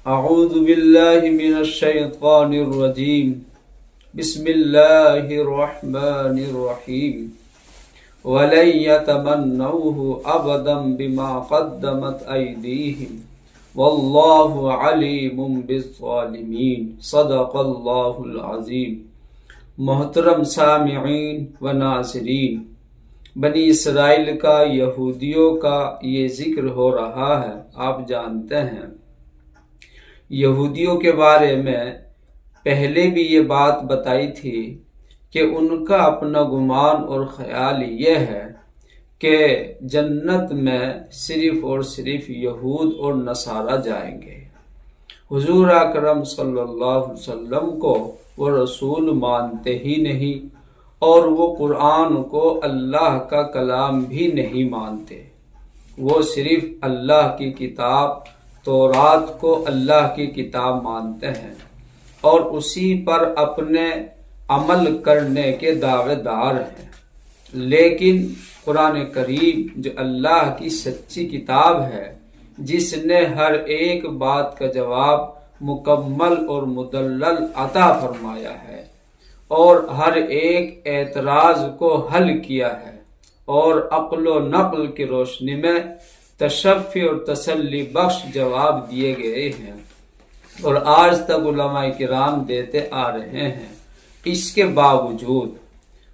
اعوذ باللہ من الشیطان الرجیم بسم اللہ الرحمن الرحیم وَلَن يَتَمَنَّوْهُ أَبَدًا بِمَا قَدَّمَتْ أَيْدِيهِمْ وَاللَّهُ عَلِيمٌ بِالظَّالِمِينَ صدق اللہ العظیم۔ محترم سامعین و ناظرین، بنی اسرائیل کا، یہودیوں کا یہ ذکر ہو رہا ہے۔ آپ جانتے ہیں یہودیوں کے بارے میں پہلے بھی یہ بات بتائی تھی کہ ان کا اپنا گمان اور خیال یہ ہے کہ جنت میں صرف اور صرف یہود اور نصارہ جائیں گے۔ حضور اکرم صلی اللہ علیہ وسلم کو وہ رسول مانتے ہی نہیں، اور وہ قرآن کو اللہ کا کلام بھی نہیں مانتے۔ وہ صرف اللہ کی کتاب تورات کو اللہ کی کتاب مانتے ہیں اور اسی پر اپنے عمل کرنے کے دعوے دار ہیں۔ لیکن قرآن کریم جو اللہ کی سچی کتاب ہے، جس نے ہر ایک بات کا جواب مکمل اور مدلل عطا فرمایا ہے اور ہر ایک اعتراض کو حل کیا ہے، اور عقل و نقل کی روشنی میں تشفی اور تسلی بخش جواب دیے گئے ہیں، اور آج تک علماء کرام دیتے آ رہے ہیں۔ اس کے باوجود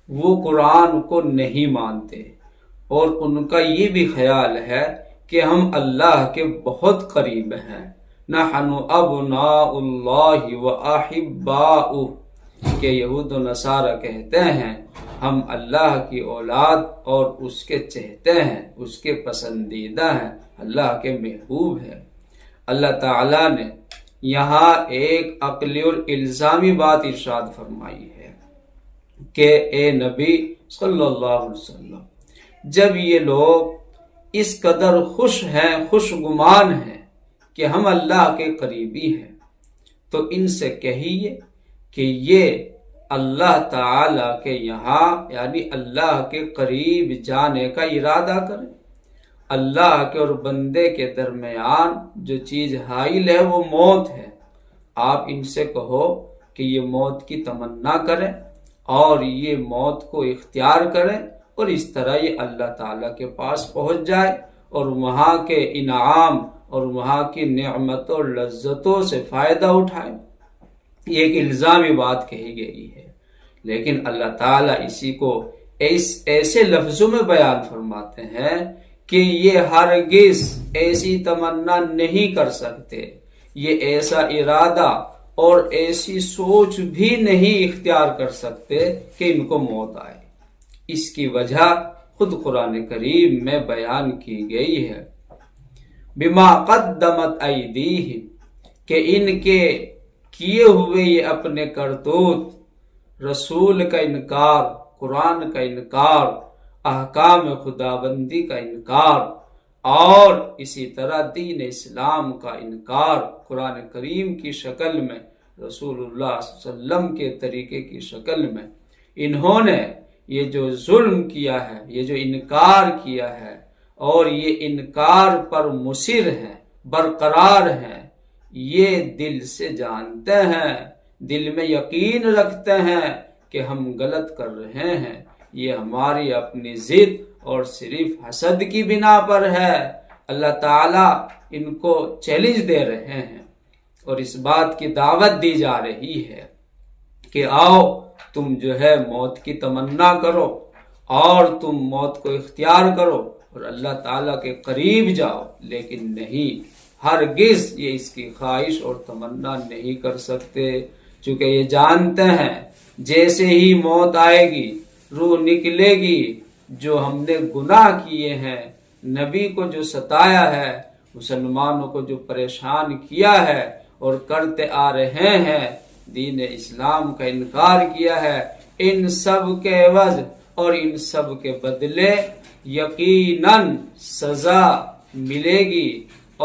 وہ قرآن کو نہیں مانتے، اور ان کا یہ بھی خیال ہے کہ ہم اللہ کے بہت قریب ہیں۔ نحن ابناء اللہ و احباؤہ، کہ یہود و نصارہ کہتے ہیں ہم اللہ کی اولاد اور اس کے چہتے ہیں، اس کے پسندیدہ ہیں، اللہ کے محبوب ہیں۔ اللہ تعالیٰ نے یہاں ایک عقلی اور الزامی بات ارشاد فرمائی ہے کہ اے نبی صلی اللہ علیہ وسلم، جب یہ لوگ اس قدر خوش ہیں، خوش گمان ہیں کہ ہم اللہ کے قریبی ہیں، تو ان سے کہیے کہ یہ اللہ تعالی کے یہاں یعنی اللہ کے قریب جانے کا ارادہ کریں۔ اللہ کے اور بندے کے درمیان جو چیز حائل ہے وہ موت ہے۔ آپ ان سے کہو کہ یہ موت کی تمنا کریں اور یہ موت کو اختیار کریں، اور اس طرح یہ اللہ تعالیٰ کے پاس پہنچ جائے اور وہاں کے انعام اور وہاں کی نعمتوں اور لذتوں سے فائدہ اٹھائیں۔ یہ ایک الزامی بات کہی گئی ہے، لیکن اللہ تعالیٰ اسی کو ایسے لفظوں میں بیان فرماتے ہیں کہ یہ ہرگز ایسی تمنا نہیں کر سکتے، یہ ایسا ارادہ اور ایسی سوچ بھی نہیں اختیار کر سکتے کہ ان کو موت آئے۔ اس کی وجہ خود قرآن کریم میں بیان کی گئی ہے، بما قدمت ایدیہم، کہ ان کے کیے ہوئے یہ اپنے کرتوت، رسول کا انکار، قرآن کا انکار، احکام خداوندی کا انکار، اور اسی طرح دین اسلام کا انکار قرآن کریم کی شکل میں، رسول اللہ صلی اللہ علیہ وسلم کے طریقے کی شکل میں، انہوں نے یہ جو ظلم کیا ہے، یہ جو انکار کیا ہے، اور یہ انکار پر مصر ہیں، برقرار ہیں، یہ دل سے جانتے ہیں، دل میں یقین رکھتے ہیں کہ ہم غلط کر رہے ہیں، یہ ہماری اپنی ضد اور صرف حسد کی بنا پر ہے۔ اللہ تعالیٰ ان کو چیلنج دے رہے ہیں اور اس بات کی دعوت دی جا رہی ہے کہ آؤ تم جو ہے موت کی تمنا کرو اور تم موت کو اختیار کرو اور اللہ تعالیٰ کے قریب جاؤ، لیکن نہیں، ہرگز یہ اس کی خواہش اور تمنا نہیں کر سکتے، چونکہ یہ جانتے ہیں جیسے ہی موت آئے گی، روح نکلے گی، جو ہم نے گناہ کیے ہیں، نبی کو جو ستایا ہے، مسلمانوں کو جو پریشان کیا ہے اور کرتے آ رہے ہیں، دین اسلام کا انکار کیا ہے، ان سب کے عوض اور ان سب کے بدلے یقیناً سزا ملے گی،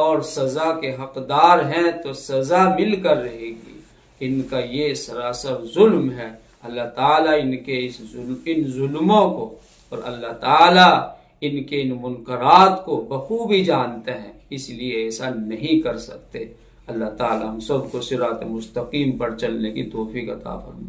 اور سزا کے حقدار ہیں تو سزا مل کر رہے گی۔ ان کا یہ سراسر ظلم ہے۔ اللہ تعالیٰ ان کے ان ظلموں کو اور اللہ تعالیٰ ان کے ان منکرات کو بخوبی جانتے ہیں، اس لیے ایسا نہیں کر سکتے۔ اللہ تعالی ہم سب کو صراط مستقیم پر چلنے کی توفیق عطا فرمائے۔